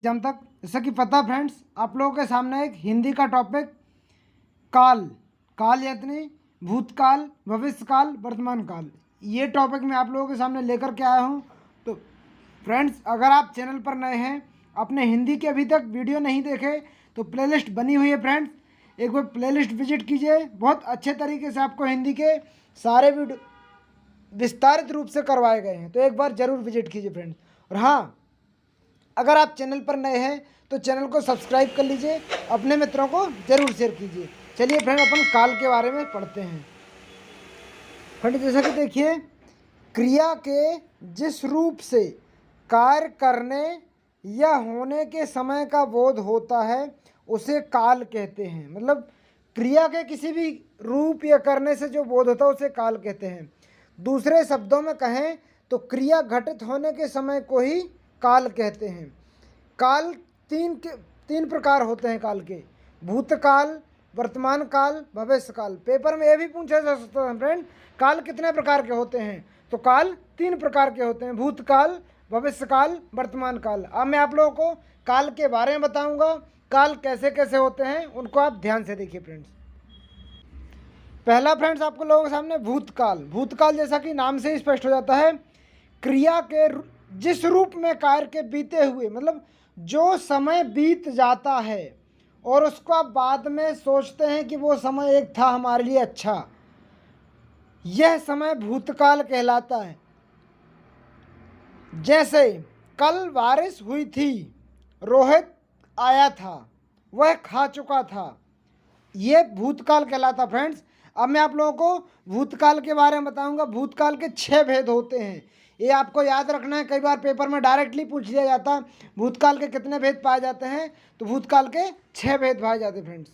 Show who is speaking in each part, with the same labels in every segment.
Speaker 1: Exam तक। जैसा कि पता फ्रेंड्स, आप लोगों के सामने एक हिंदी का टॉपिक काल काल यानी भूतकाल, भविष्यकाल, वर्तमान काल, ये टॉपिक मैं आप लोगों के सामने लेकर के आया हूँ। तो फ्रेंड्स, अगर आप चैनल पर नए हैं, आपने हिंदी के अभी तक वीडियो नहीं देखे तो प्लेलिस्ट बनी हुई है फ्रेंड्स, एक बार प्लेलिस्ट विजिट कीजिए। बहुत अच्छे तरीके से आपको हिंदी के सारे वीडियो विस्तारित रूप से करवाए गए हैं, तो एक बार ज़रूर विजिट कीजिए फ्रेंड्स। और हाँ, अगर आप चैनल पर नए हैं तो चैनल को सब्सक्राइब कर लीजिए, अपने मित्रों को ज़रूर शेयर कीजिए। चलिए फ्रेंड, अपन काल के बारे में पढ़ते हैं। फ्रेंड, जैसा कि देखिए, क्रिया के जिस रूप से कार्य करने या होने के समय का बोध होता है उसे काल कहते हैं। मतलब क्रिया के किसी भी रूप या करने से जो बोध होता है उसे काल कहते हैं। दूसरे शब्दों में कहें तो क्रिया घटित होने के समय को ही काल कहते हैं। काल तीन प्रकार होते हैं काल के: भूतकाल, वर्तमान काल, भविष्य काल। पेपर में यह भी पूछा जा सकता है फ्रेंड, काल कितने प्रकार के होते हैं? तो काल 3 प्रकार के होते हैं: भूतकाल, भविष्य काल, वर्तमान काल। अब मैं आप लोगों को काल के बारे में बताऊंगा, काल कैसे कैसे होते हैं उनको आप ध्यान से देखिए फ्रेंड्स। पहला फ्रेंड्स, आपको लोगों के सामने भूतकाल। भूतकाल जैसा कि नाम से ही स्पष्ट हो जाता है, क्रिया के जिस रूप में कार्य के बीते हुए, मतलब जो समय बीत जाता है और उसको आप बाद में सोचते हैं कि वो समय एक था हमारे लिए अच्छा, यह समय भूतकाल कहलाता है। जैसे कल बारिश हुई थी, रोहित आया था, वह खा चुका था, ये भूतकाल कहलाता फ्रेंड्स। अब मैं आप लोगों को भूतकाल के बारे में बताऊंगा। भूतकाल के 6 भेद होते हैं, ये आपको याद रखना है। कई बार पेपर में डायरेक्टली पूछ लिया जाता भूतकाल के कितने भेद पाए जाते हैं, तो भूतकाल के 6 भेद पाए जाते हैं फ्रेंड्स।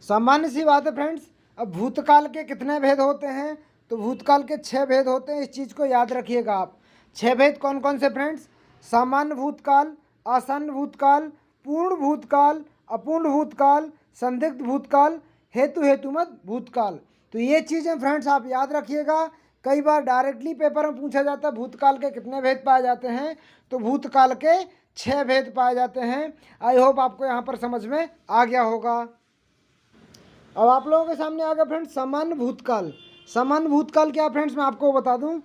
Speaker 1: सामान्य सी बात है फ्रेंड्स। अब भूतकाल के कितने भेद होते हैं? तो भूतकाल के 6 भेद होते हैं, इस चीज़ को याद रखिएगा आप। 6 भेद कौन कौन से फ्रेंड्स? सामान्य भूतकाल, आसन्न भूतकाल, पूर्ण भूतकाल, अपूर्ण भूतकाल, संदिग्ध भूतकाल, हेतुमत भूतकाल। तो ये चीज़ें फ्रेंड्स आप याद रखिएगा। कई बार डायरेक्टली पेपर में पूछा जाता है भूतकाल के कितने भेद पाए जाते हैं, तो भूतकाल के 6 भेद पाए जाते हैं। आई होप आपको यहाँ पर समझ में आ गया होगा। अब आप लोगों के सामने आ गया फ्रेंड्स सामान्य भूतकाल। सामान्य भूतकाल क्या फ्रेंड्स, मैं आपको बता दूं,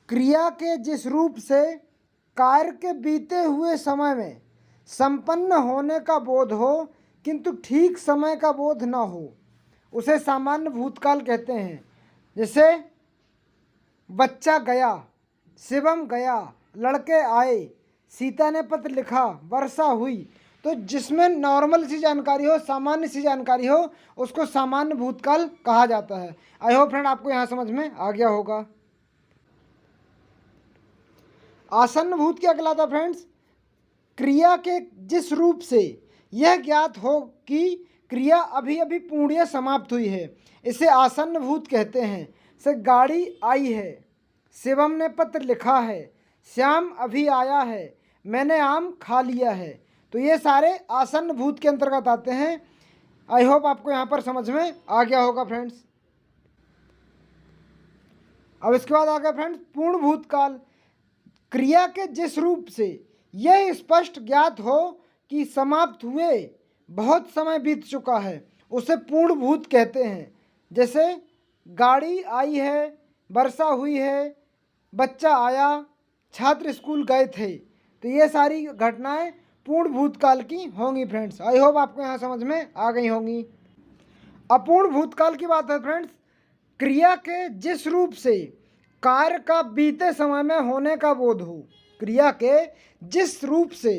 Speaker 1: क्रिया के जिस रूप से कार्य के बीते हुए समय में संपन्न होने का बोध हो किंतु ठीक समय का बोध न हो, उसे सामान्य भूतकाल कहते हैं। जैसे बच्चा गया, शिवम गया, लड़के आए, सीता ने पत्र लिखा, वर्षा हुई। तो जिसमें नॉर्मल सी जानकारी हो, सामान्य सी जानकारी हो, उसको सामान्य भूतकाल कहा जाता है। आई होप फ्रेंड आपको यहाँ समझ में आ गया होगा। आसन्न भूत क्या कहलाता फ्रेंड्स? क्रिया के जिस रूप से यह ज्ञात हो कि क्रिया अभी अभी पूर्णतः समाप्त हुई है, इसे आसन्न भूत कहते हैं। से गाड़ी आई है, शिवम ने पत्र लिखा है, श्याम अभी आया है, मैंने आम खा लिया है। तो ये सारे आसन्न भूत के अंतर्गत आते हैं। आई होप आपको यहाँ पर समझ में आ गया होगा फ्रेंड्स। अब इसके बाद आ गया फ्रेंड्स पूर्ण भूतकाल। क्रिया के जिस रूप से यह स्पष्ट ज्ञात हो कि समाप्त हुए बहुत समय बीत चुका है, उसे पूर्ण भूत कहते हैं। जैसे गाड़ी आई है, वर्षा हुई है, बच्चा आया, छात्र स्कूल गए थे। तो ये सारी घटनाएं पूर्ण भूतकाल की होंगी फ्रेंड्स। आई होप आपको यहाँ समझ में आ गई होंगी। अपूर्ण भूतकाल की बात है फ्रेंड्स, क्रिया के जिस रूप से कार्य का बीते समय में होने का बोध हो। क्रिया के जिस रूप से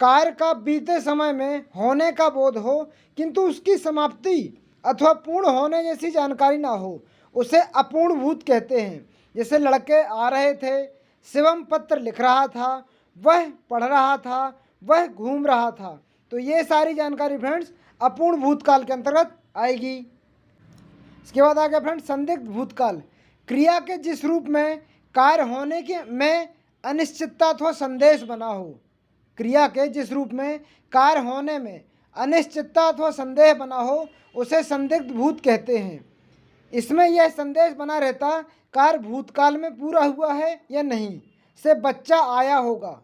Speaker 1: कार्य का बीते समय में होने का बोध हो किंतु उसकी समाप्ति अथवा पूर्ण होने जैसी जानकारी ना हो, उसे अपूर्ण भूत कहते हैं। जैसे लड़के आ रहे थे, शिवम पत्र लिख रहा था, वह पढ़ रहा था, वह घूम रहा था। तो ये सारी जानकारी फ्रेंड्स अपूर्ण भूतकाल के अंतर्गत आएगी। इसके बाद आ गया फ्रेंड्स संदिग्ध भूतकाल। क्रिया के जिस रूप में कार्य होने के में अनिश्चितता अथवा संदेश बना हो। क्रिया के जिस रूप में कार्य होने में अनिश्चितता अथवा संदेह बना हो, उसे संदिग्ध भूत कहते हैं। इसमें यह संदेश बना रहता कार्य भूतकाल में पूरा हुआ है या नहीं। से बच्चा आया होगा,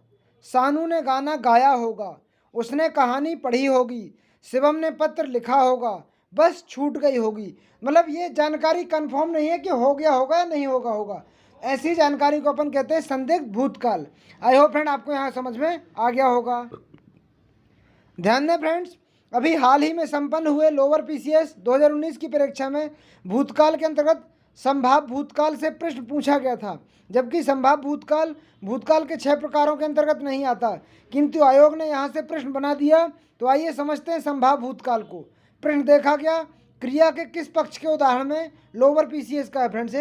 Speaker 1: सानू ने गाना गाया होगा, उसने कहानी पढ़ी होगी, शिवम ने पत्र लिखा होगा, बस छूट गई होगी। मतलब ये जानकारी कंफर्म नहीं है कि हो गया होगा या नहीं होगा। ऐसी जानकारी को अपन कहते हैं संदिग्ध भूतकाल। आई होप फ्रेंड आपको यहाँ समझ में आ गया होगा। ध्यान दें फ्रेंड्स, अभी हाल ही में संपन्न हुए लोअर पीसीएस 2019 की परीक्षा में भूतकाल के अंतर्गत संभाव्य भूतकाल से प्रश्न पूछा गया था, जबकि संभाव्य भूतकाल भूतकाल के 6 प्रकारों के अंतर्गत नहीं आता, किंतु आयोग ने यहाँ से प्रश्न बना दिया। तो आइए समझते हैं संभाव्य भूतकाल को। प्रश्न देखा गया, क्रिया के किस पक्ष के उदाहरण में लोअर पीसीएस का है फ्रेंड्स।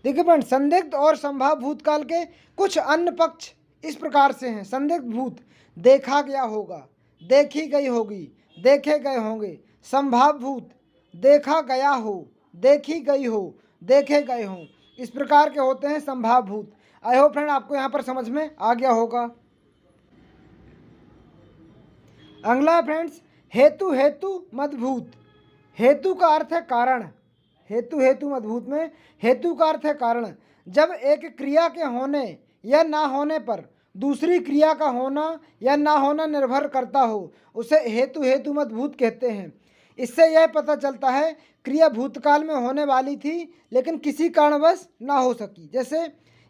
Speaker 1: देखिए फ्रेंड, संदिग्ध और संभाव्य भूतकाल के कुछ अन्य पक्ष इस प्रकार से हैं। संदिग्ध भूत, देखा गया होगा, देखी गई होगी, देखे गए होंगे। संभाव्य भूत, देखा गया हो, देखी गई हो, देखे गए हों। इस प्रकार के होते हैं संभाव्य भूत। आई होप फ्रेंड आपको यहाँ पर समझ में आ गया होगा। अगला फ्रेंड्स, हेतु हेतु मदभूत। हेतु का अर्थ है कारण। हेतु हेतु मदभूत में हेतु का अर्थ है कारण। जब एक क्रिया के होने या ना होने पर दूसरी क्रिया का होना या ना होना निर्भर करता हो, उसे हेतु हेतु मदभूत कहते हैं। इससे यह पता चलता है क्रिया भूतकाल में होने वाली थी लेकिन किसी कारणवश ना हो सकी। जैसे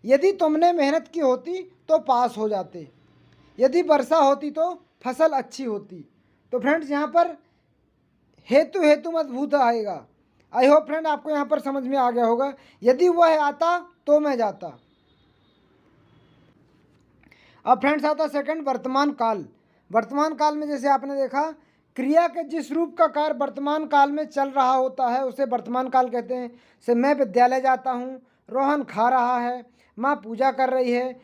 Speaker 1: यदि तुमने मेहनत की होती तो पास हो जाते, यदि वर्षा होती तो फसल अच्छी होती। तो फ्रेंड्स यहाँ पर हेतु हेतु मदभूत आएगा। आई होप फ्रेंड आपको यहाँ पर समझ में आ गया होगा। यदि वह आता तो मैं जाता। अब फ्रेंड्स आता सेकंड, वर्तमान काल। वर्तमान काल में जैसे आपने देखा, क्रिया के जिस रूप का कार्य वर्तमान काल में चल रहा होता है उसे वर्तमान काल कहते हैं। जैसे मैं विद्यालय जाता हूँ, रोहन खा रहा है, माँ पूजा कर रही है।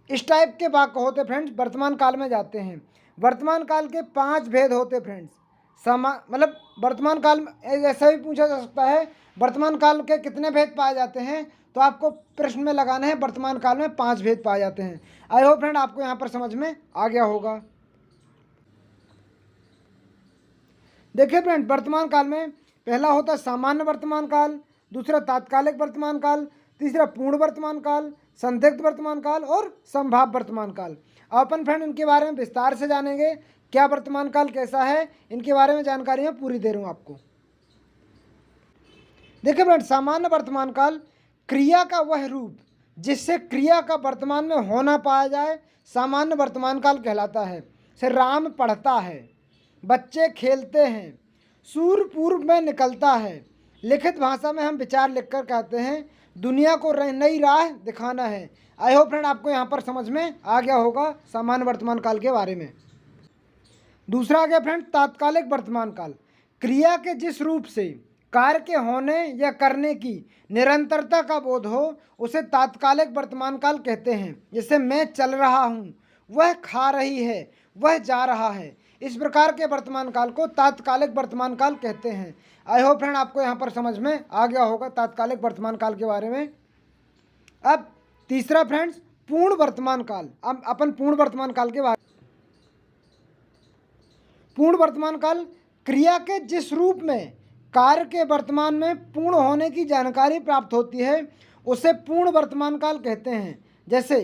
Speaker 1: इस टाइप के वाक्य होते फ्रेंड्स वर्तमान काल में जाते हैं। वर्तमान काल के 5 भेद होते फ्रेंड्स। मतलब वर्तमान काल में ऐसा भी पूछा जा सकता है, वर्तमान काल के कितने भेद पाए जाते हैं, तो आपको प्रश्न में लगाना है वर्तमान काल में 5 भेद पाए जाते हैं। आई होप फ्रेंड आपको यहाँ पर समझ में आ गया होगा। देखिए फ्रेंड, वर्तमान काल में पहला होता है सामान्य वर्तमान काल, दूसरा तात्कालिक वर्तमान काल, तीसरा पूर्ण वर्तमान काल, संदिग्ध वर्तमान काल और संभाव्य वर्तमान काल। अपन फ्रेंड इनके बारे में विस्तार से जानेंगे, क्या वर्तमान काल कैसा है, इनके बारे में जानकारी मैं पूरी दे रहा हूँ आपको। देखिए फ्रेंड, सामान्य वर्तमान काल क्रिया का वह रूप जिससे क्रिया का वर्तमान में होना पाया जाए सामान्य वर्तमान काल कहलाता है। जैसे राम पढ़ता है, बच्चे खेलते हैं, सूर्य पूर्व में निकलता है। लिखित भाषा में हम विचार लिखकर कहते हैं दुनिया को नई राह दिखाना है। आई होप फ्रेंड आपको यहाँ पर समझ में आ गया होगा सामान्य वर्तमान काल के बारे में। दूसरा आ गया फ्रेंड तात्कालिक वर्तमान काल। क्रिया के जिस रूप से कार्य के होने या करने की निरंतरता का बोध हो उसे तात्कालिक वर्तमान काल कहते हैं। जैसे मैं चल रहा हूँ, वह खा रही है, वह जा रहा है। इस प्रकार के वर्तमान काल को तात्कालिक वर्तमान काल कहते हैं। आई होप फ्रेंड आपको यहाँ पर समझ में आ गया होगा तात्कालिक वर्तमान काल के बारे में। अब तीसरा फ्रेंड्स पूर्ण वर्तमान काल। अब अपन पूर्ण वर्तमान काल के बारे। पूर्ण वर्तमान काल क्रिया के जिस रूप में कार्य के वर्तमान में पूर्ण होने की जानकारी प्राप्त होती है उसे पूर्ण वर्तमान काल कहते हैं। जैसे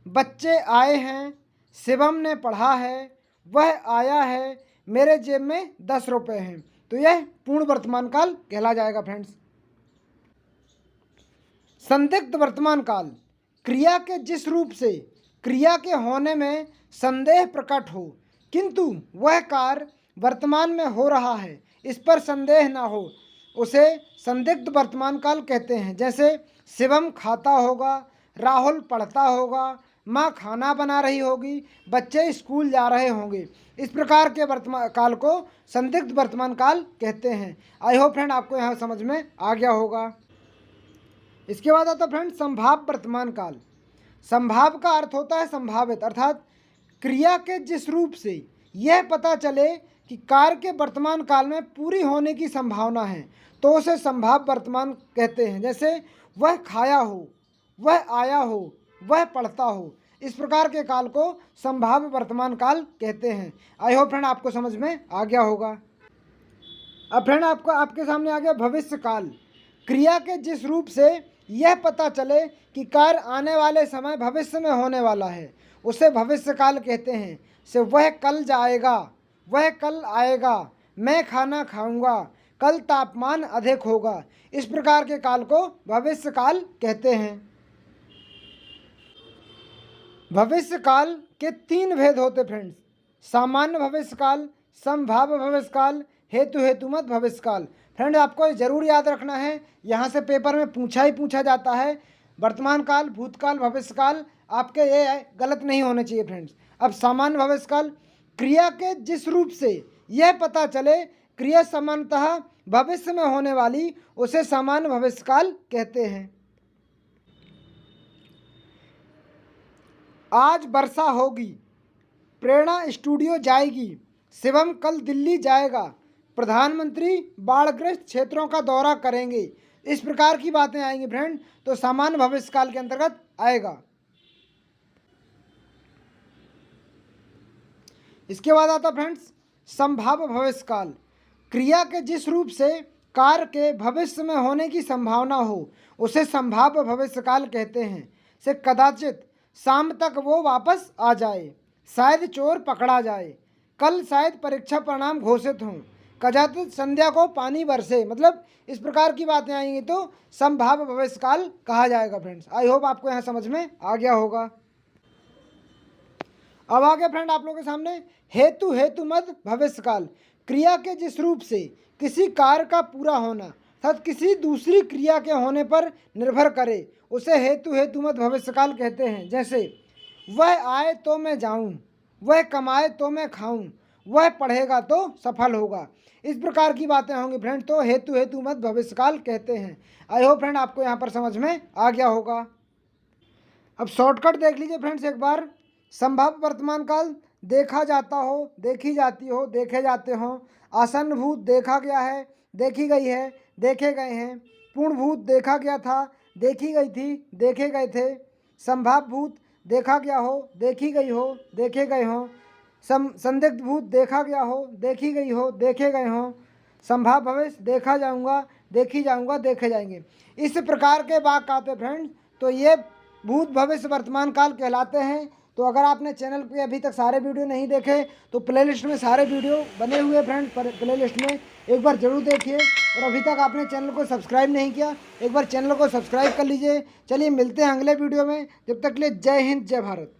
Speaker 1: बच्चे आए हैं, शिवम ने पढ़ा है, वह आया है, मेरे जेब में 10 रुपये हैं। तो यह पूर्ण वर्तमान काल कहला जाएगा फ्रेंड्स। संदिग्ध वर्तमान काल क्रिया के जिस रूप से क्रिया के होने में संदेह प्रकट हो किंतु वह कार्य वर्तमान में हो रहा है इस पर संदेह ना हो, उसे संदिग्ध वर्तमान काल कहते हैं। जैसे शिवम खाता होगा, राहुल पढ़ता होगा, माँ खाना बना रही होगी, बच्चे स्कूल जा रहे होंगे। इस प्रकार के वर्तमान काल को संदिग्ध वर्तमान काल कहते हैं। आई होप फ्रेंड आपको यहाँ समझ में आ गया होगा। इसके बाद आता फ्रेंड संभाव्य वर्तमान काल। संभाव्य का अर्थ होता है संभावित, अर्थात क्रिया के जिस रूप से यह पता चले कि कार्य के वर्तमान काल में पूरी होने की संभावना है तो उसे संभाव्य वर्तमान कहते हैं। जैसे वह खाया हो, वह आया हो, वह पढ़ता हो। इस प्रकार के काल को संभाव्य वर्तमान काल कहते हैं। आई होप फ्रेंड आपको समझ में आ गया होगा। अब फ्रेंड आपके सामने आ गया भविष्य काल। क्रिया के जिस रूप से यह पता चले कि कार्य आने वाले समय भविष्य में होने वाला है उसे भविष्य काल कहते हैं। से वह कल जाएगा, वह कल आएगा, मैं खाना खाऊंगा, कल तापमान अधिक होगा, इस प्रकार के काल को भविष्य काल कहते हैं। भविष्य काल के 3 भेद होते फ्रेंड्स, सामान्य भविष्य काल, संभाव्य भविष्य काल, हेतुमत भविष्य काल। फ्रेंड आपको ज़रूर याद रखना है, यहाँ से पेपर में पूछा जाता है वर्तमान काल, भूतकाल, भविष्य काल, आपके ये गलत नहीं होने चाहिए फ्रेंड्स। अब सामान्य भविष्य काल, क्रिया के जिस रूप से यह पता चले क्रिया सामान्यतः भविष्य में होने वाली उसे सामान्य भविष्य काल कहते हैं। आज वर्षा होगी, प्रेरणा स्टूडियो जाएगी, शिवम कल दिल्ली जाएगा, प्रधानमंत्री बाढ़ग्रस्त क्षेत्रों का दौरा करेंगे, इस प्रकार की बातें आएंगी फ्रेंड, तो सामान्य भविष्य काल के अंतर्गत आएगा। इसके बाद आता फ्रेंड्स संभाव्य भविष्य काल, क्रिया के जिस रूप से कार्य के भविष्य में होने की संभावना हो उसे संभाव्य भविष्य काल कहते हैं। से कदाचित शाम तक वो वापस आ जाए, शायद चोर पकड़ा जाए, कल शायद परीक्षा परिणाम घोषित हों, कदाचित संध्या को पानी बरसे, मतलब इस प्रकार की बातें आएंगी तो संभाव्य भविष्य काल कहा जाएगा फ्रेंड्स। आई होप आपको यहाँ समझ में आ गया होगा। अब आगे फ्रेंड आप लोगों के सामने हेतुमत भविष्य काल, क्रिया के जिस रूप से किसी कार्य का पूरा होना अर्थात किसी दूसरी क्रिया के होने पर निर्भर करे उसे हेतुमत भविष्य काल कहते हैं। जैसे वह आए तो मैं जाऊं, वह कमाए तो मैं खाऊं, वह पढ़ेगा तो सफल होगा, इस प्रकार की बातें होंगी फ्रेंड, तो हेतुमत भविष्य काल कहते हैं। आई होप फ्रेंड आपको यहाँ पर समझ में आ गया होगा। अब शॉर्टकट देख लीजिए फ्रेंड्स एक बार। संभाव्य वर्तमान काल, देखा जाता हो, देखी जाती हो, देखे जाते हों। आसन्न भूत, देखा गया है, देखी गई है, देखे गए हैं। पूर्ण भूत, देखा गया था, देखी गई थी, देखे गए थे। संभाव्य भूत, देखा गया हो, देखी गई हो, देखे गए हों। संदिग्ध भूत, देखा गया हो, देखी गई हो, देखे गए हों। संभाव्य भविष्य, देखा जाऊंगा, देखी जाऊंगा, देखे जाएंगे। इस प्रकार के वाक्य आते फ्रेंड्स, तो ये भूत भविष्य वर्तमान काल कहलाते हैं। तो अगर आपने चैनल पे अभी तक सारे वीडियो नहीं देखे तो प्लेलिस्ट में सारे वीडियो बने हुए फ्रेंड, प्लेलिस्ट में एक बार जरूर देखिए। और अभी तक आपने चैनल को सब्सक्राइब नहीं किया, एक बार चैनल को सब्सक्राइब कर लीजिए। चलिए मिलते हैं अगले वीडियो में, जब तक के लिए जय हिंद, जय भारत।